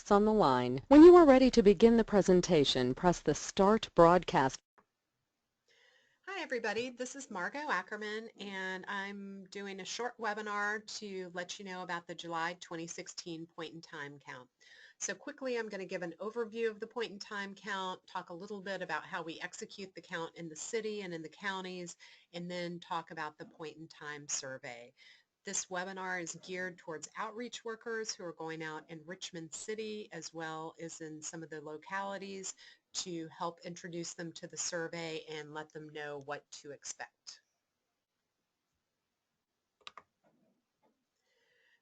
guests on the line. When you are ready to begin the presentation, press the Start Broadcast. Hi everybody, this is Margot Ackerman and I'm doing a short webinar to let you know about the July 2016 point-in-time count. So quickly I'm going to give an overview of the point-in-time count, talk a little bit about how we execute the count in the city and in the counties, and then talk about the point-in-time survey. This webinar is geared towards outreach workers who are going out in Richmond City as well as in some of the localities to help introduce them to the survey and let them know what to expect.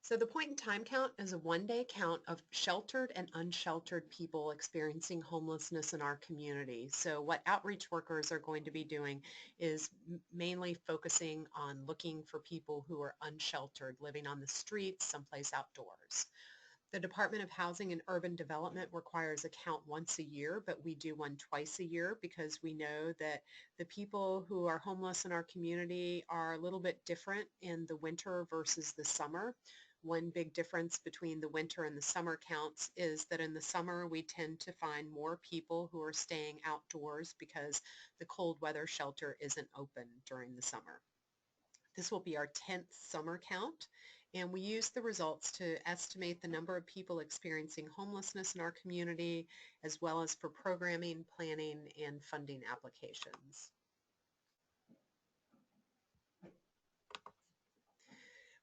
So the point-in-time count is a one-day count of sheltered and unsheltered people experiencing homelessness in our community. So what outreach workers are going to be doing is mainly focusing on looking for people who are unsheltered, living on the streets, someplace outdoors. The Department of Housing and Urban Development requires a count once a year, but we do one twice a year because we know that the people who are homeless in our community are a little bit different in the winter versus the summer. One big difference between the winter and the summer counts is that in the summer we tend to find more people who are staying outdoors because the cold weather shelter isn't open during the summer. This will be our 10th summer count, and we use the results to estimate the number of people experiencing homelessness in our community, as well as for programming, planning, and funding applications.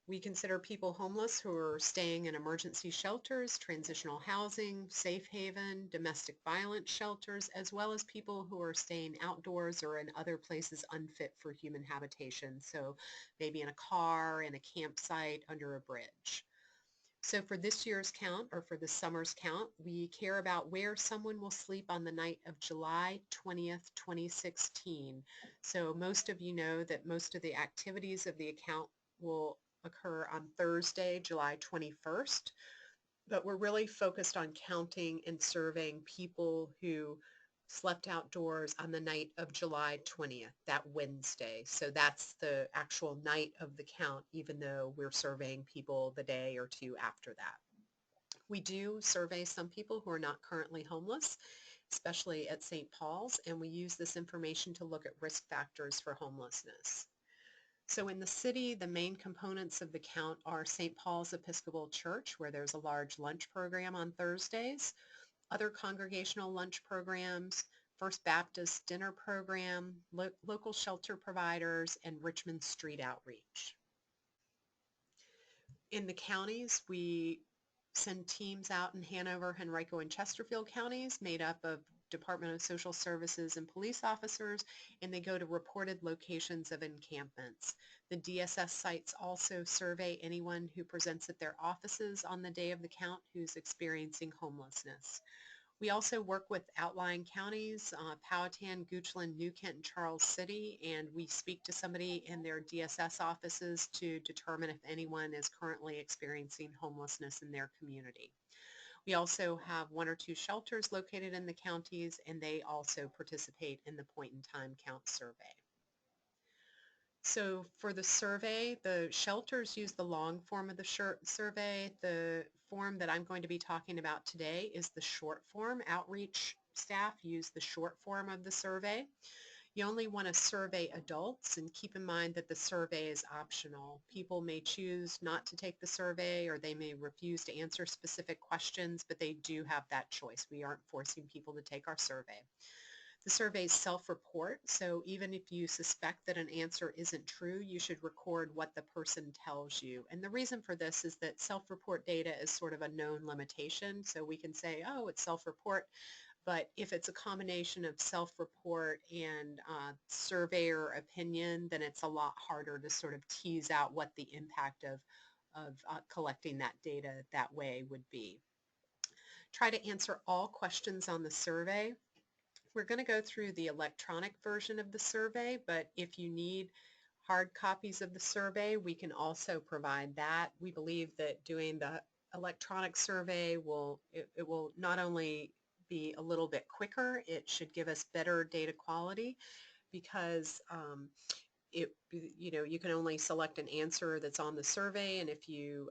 We consider people homeless who are staying in emergency shelters, transitional housing, safe haven, domestic violence shelters, as well as people who are staying outdoors or in other places unfit for human habitation. So maybe in a car, in a campsite, under a bridge. So for this year's count, or for this summer's count, we care about where someone will sleep on the night of July 20th, 2016. So most of you know that most of the activities of the account will occur on Thursday, July 21st, but we're really focused on counting and surveying people who slept outdoors on the night of July 20th, that Wednesday. So that's the actual night of the count, even though we're surveying people the day or two after that. We do survey some people who are not currently homeless, especially at St. Paul's, and we use this information to look at risk factors for homelessness. So in the city, the main components of the count are St. Paul's Episcopal Church, where there's a large lunch program on Thursdays, other congregational lunch programs, First Baptist dinner program, local shelter providers, and Richmond Street Outreach. In the counties, we send teams out in Hanover, Henrico, and Chesterfield counties made up of Department of Social Services and police officers, and they go to reported locations of encampments. The DSS sites also survey anyone who presents at their offices on the day of the count who's experiencing homelessness. We also work with outlying counties, Powhatan, Goochland, New Kent, and Charles City, and we speak to somebody in their DSS offices to determine if anyone is currently experiencing homelessness in their community. We also have one or two shelters located in the counties, and they also participate in the point-in-time count survey. So for the survey, the shelters use the long form of the survey. The form that I'm going to be talking about today is the short form. Outreach staff use the short form of the survey. You only want to survey adults, and keep in mind that the survey is optional. People may choose not to take the survey, or they may refuse to answer specific questions, but they do have that choice. We aren't forcing people to take our survey. The survey is self-report, so even if you suspect that an answer isn't true, you should record what the person tells you. And the reason for this is that self-report data is sort of a known limitation, so we can say, oh, it's self-report. But if it's a combination of self-report and surveyor opinion, then it's a lot harder to sort of tease out what the impact of collecting that data that way would be. Try to answer all questions on the survey. We're going to go through the electronic version of the survey, but if you need hard copies of the survey, we can also provide that. We believe that doing the electronic survey will not only be a little bit quicker, it should give us better data quality because you can only select an answer that's on the survey, and if you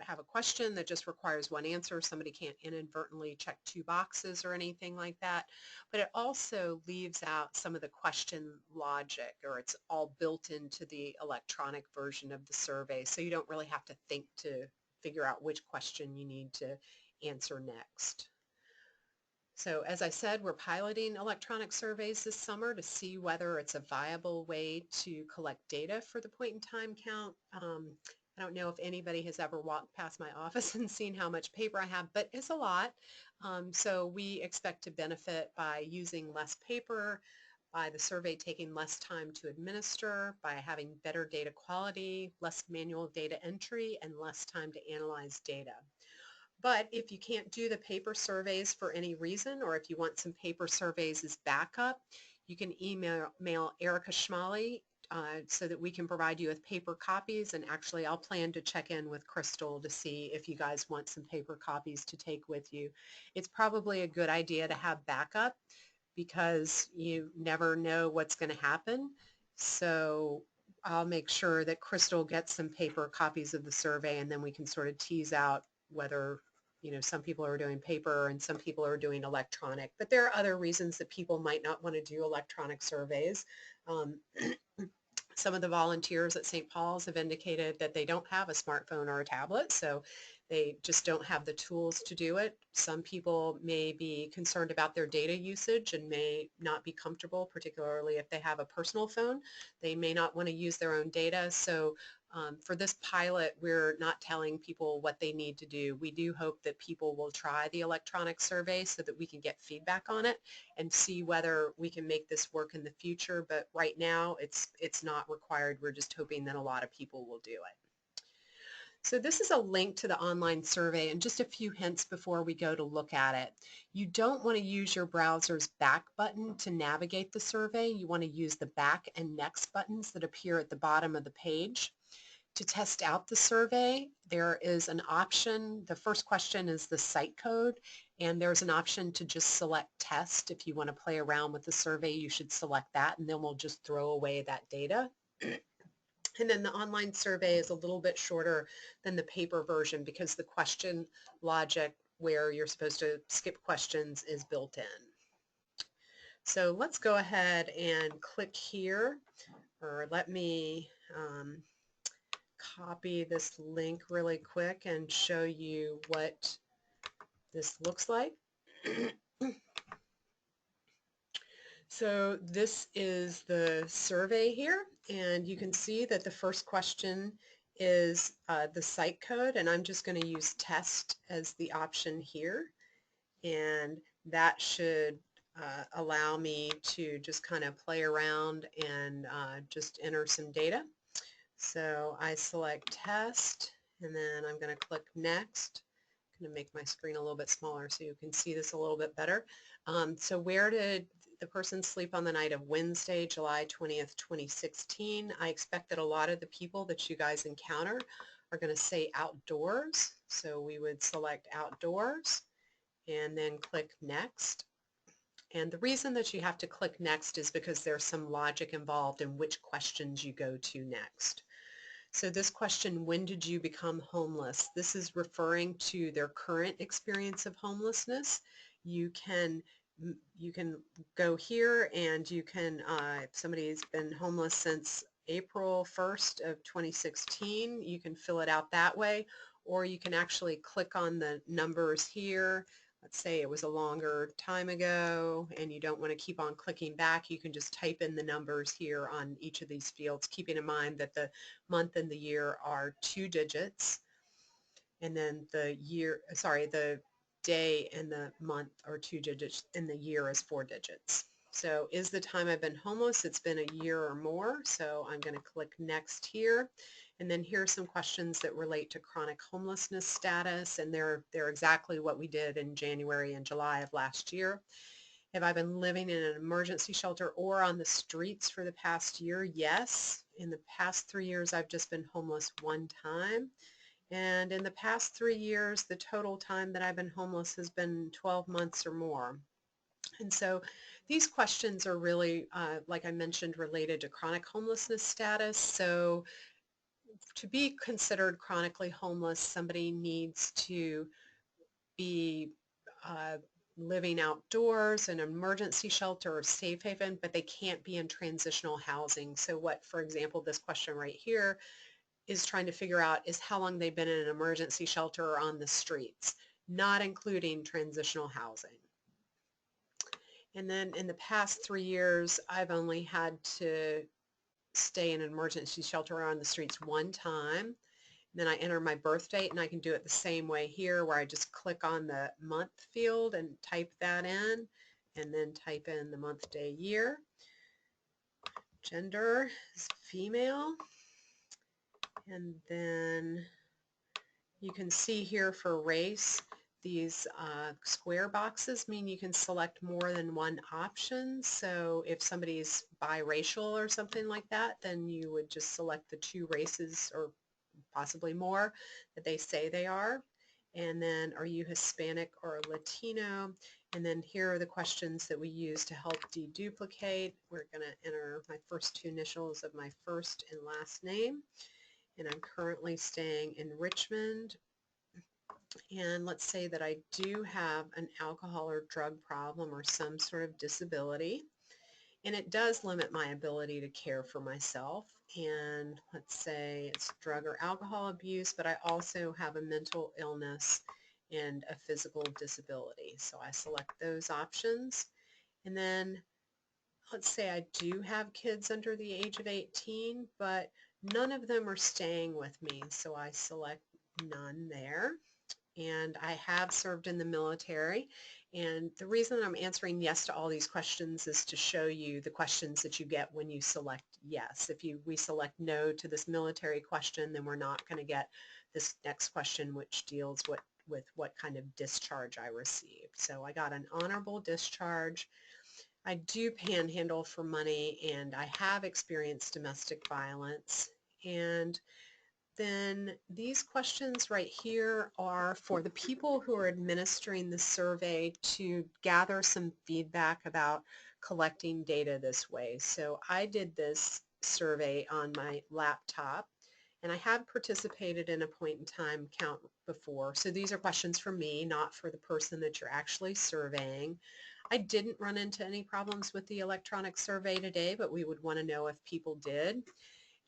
have a question that just requires one answer. Somebody can't inadvertently check two boxes or anything like that. But it also leaves out some of the question logic, or it's all built into the electronic version of the survey. So you don't really have to think to figure out which question you need to answer next. So as I said, we're piloting electronic surveys this summer to see whether it's a viable way to collect data for the point-in-time count. I don't know if anybody has ever walked past my office and seen how much paper I have, but it's a lot. So we expect to benefit by using less paper, by the survey taking less time to administer, by having better data quality, less manual data entry, and less time to analyze data. But if you can't do the paper surveys for any reason, or if you want some paper surveys as backup, you can email Erica Schmalley so that we can provide you with paper copies. And actually, I'll plan to check in with Crystal to see if you guys want some paper copies to take with you. It's probably a good idea to have backup because you never know what's going to happen. So I'll make sure that Crystal gets some paper copies of the survey, and then we can sort of tease out whether, some people are doing paper and some people are doing electronic. But there are other reasons that people might not want to do electronic surveys. Some of the volunteers at St. Paul's have indicated that they don't have a smartphone or a tablet, so they just don't have the tools to do it. Some people may be concerned about their data usage and may not be comfortable, particularly if they have a personal phone. They may not want to use their own data. So for this pilot, we're not telling people what they need to do. We do hope that people will try the electronic survey so that we can get feedback on it and see whether we can make this work in the future. But right now, it's not required. We're just hoping that a lot of people will do it. So this is a link to the online survey, and just a few hints before we go to look at it. You don't want to use your browser's back button to navigate the survey. You want to use the back and next buttons that appear at the bottom of the page. To test out the survey, there is an option. The first question is the site code, and there's an option to just select test. If you want to play around with the survey, you should select that, and then we'll just throw away that data. And then the online survey is a little bit shorter than the paper version because the question logic where you're supposed to skip questions is built in. So let's go ahead and click here, or let me copy this link really quick and show you what this looks like. So this is the survey here, and you can see that the first question is the site code, and I'm just going to use test as the option here, and that should allow me to just kind of play around and just enter some data. So I select test, and then I'm going to click next. I'm going to make my screen a little bit smaller so you can see this a little bit better. So where did the person sleep on the night of Wednesday, July 20th, 2016? I expect that a lot of the people that you guys encounter are going to say outdoors. So we would select outdoors and then click next. And the reason that you have to click next is because there's some logic involved in which questions you go to next. So this question, when did you become homeless? This is referring to their current experience of homelessness. You can go here and you can, if somebody's been homeless since April 1st of 2016, you can fill it out that way, or you can actually click on the numbers here. Let's say it was a longer time ago and you don't want to keep on clicking back. You can just type in the numbers here on each of these fields, keeping in mind that the month and the year are 2 digits, and then the day and the month are 2 digits, and the year is 4 digits. So is the time I've been homeless? It's been a year or more, so I'm going to click next here. And then here are some questions that relate to chronic homelessness status, and they're exactly what we did in January and July of last year. Have I been living in an emergency shelter or on the streets for the past year? Yes. In the past 3 years, I've just been homeless one time. And in the past 3 years, the total time that I've been homeless has been 12 months or more. And so these questions are really, like I mentioned, related to chronic homelessness status. So to be considered chronically homeless, somebody needs to be living outdoors in an emergency shelter or safe haven, but they can't be in transitional housing. So what, for example, this question right here is trying to figure out is how long they've been in an emergency shelter or on the streets, not including transitional housing. And then in the past 3 years, I've only had to stay in an emergency shelter or on the streets one time. Then I enter my birth date, and I can do it the same way here where I just click on the month field and type that in, and then type in the month, day, year. Gender is female. And then you can see here for race, these square boxes mean you can select more than one option. So if somebody's biracial or something like that, then you would just select the 2 races or possibly more that they say they are. And then are you Hispanic or Latino? And then here are the questions that we use to help deduplicate. We're going to enter my first 2 initials of my first and last name. And I'm currently staying in Richmond. And let's say that I do have an alcohol or drug problem or some sort of disability. And it does limit my ability to care for myself. And let's say it's drug or alcohol abuse, but I also have a mental illness and a physical disability. So I select those options. And then let's say I do have kids under the age of 18, but none of them are staying with me. So I select none there. And I have served in the military. And the reason I'm answering yes to all these questions is to show you the questions that you get when you select yes. If we select no to this military question, then we're not going to get this next question, which deals with what kind of discharge I received. So I got an honorable discharge. I do panhandle for money, and I have experienced domestic violence. And then these questions right here are for the people who are administering the survey to gather some feedback about collecting data this way. So I did this survey on my laptop, and I have participated in a point in time count before. So these are questions for me, not for the person that you're actually surveying. I didn't run into any problems with the electronic survey today, but we would want to know if people did.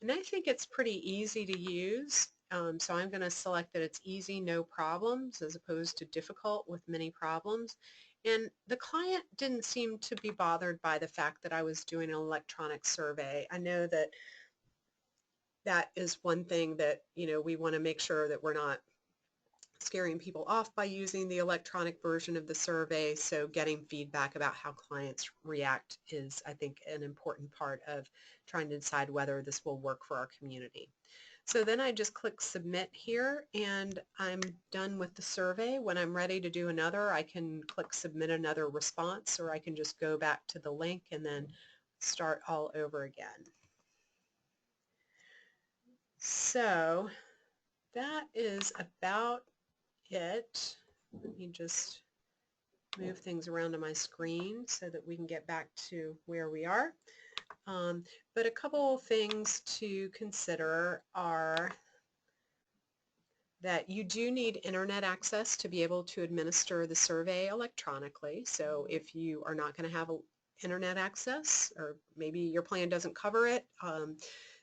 And I think it's pretty easy to use. So I'm going to select that it's easy, no problems, as opposed to difficult with many problems. And the client didn't seem to be bothered by the fact that I was doing an electronic survey. I know that that is one thing that, we want to make sure that we're not scaring people off by using the electronic version of the survey. So getting feedback about how clients react is, I think, an important part of trying to decide whether this will work for our community. So then I just click submit here, and I'm done with the survey. When I'm ready to do another, I can click submit another response, or I can just go back to the link and then start all over again. So that is about it. Let me just move things around on my screen so that we can get back to where we are. But a couple things to consider are that you do need internet access to be able to administer the survey electronically. So if you are not going to have internet access, or maybe your plan doesn't cover it,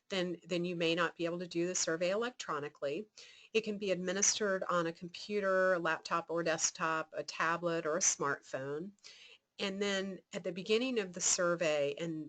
then you may not be able to do the survey electronically. It can be administered on a computer, a laptop or desktop, a tablet, or a smartphone. And then at the beginning of the survey, and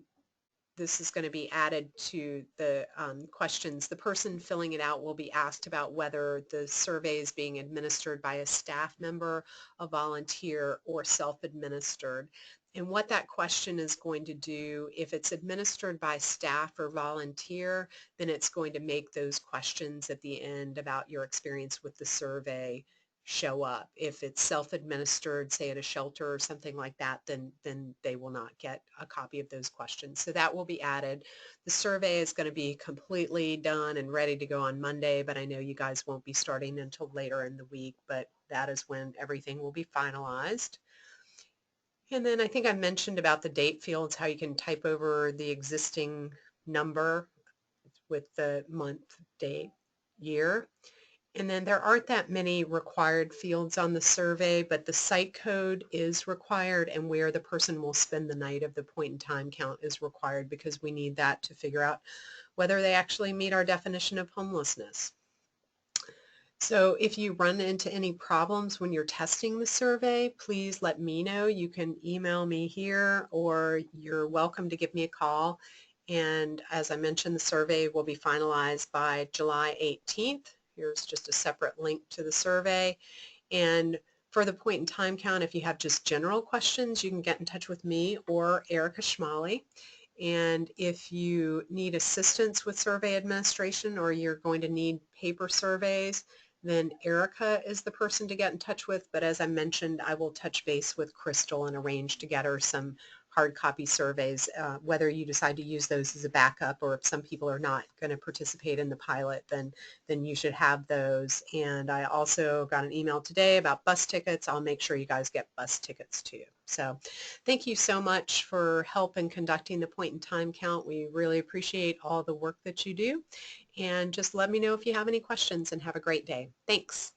this is going to be added to the questions, the person filling it out will be asked about whether the survey is being administered by a staff member, a volunteer, or self-administered. And what that question is going to do, if it's administered by staff or volunteer, then it's going to make those questions at the end about your experience with the survey show up. If it's self-administered, say at a shelter or something like that, then they will not get a copy of those questions. So that will be added. The survey is going to be completely done and ready to go on Monday, but I know you guys won't be starting until later in the week, but that is when everything will be finalized. And then I think I mentioned about the date fields, how you can type over the existing number with the month, date, year. And then there aren't that many required fields on the survey, but the site code is required, and where the person will spend the night of the point in time count is required, because we need that to figure out whether they actually meet our definition of homelessness. So if you run into any problems when you're testing the survey, please let me know. You can email me here, or you're welcome to give me a call. And as I mentioned, the survey will be finalized by July 18th. Here's just a separate link to the survey. And for the point in time count, if you have just general questions, you can get in touch with me or Erica Schmalley. And if you need assistance with survey administration, or you're going to need paper surveys, then Erica is the person to get in touch with. But as I mentioned, I will touch base with Crystal and arrange to get her some hard copy surveys, whether you decide to use those as a backup, or if some people are not going to participate in the pilot, then you should have those. And I also got an email today about bus tickets. I'll make sure you guys get bus tickets too. So thank you so much for help in conducting the point in time count. We really appreciate all the work that you do. And just let me know if you have any questions, and have a great day. Thanks.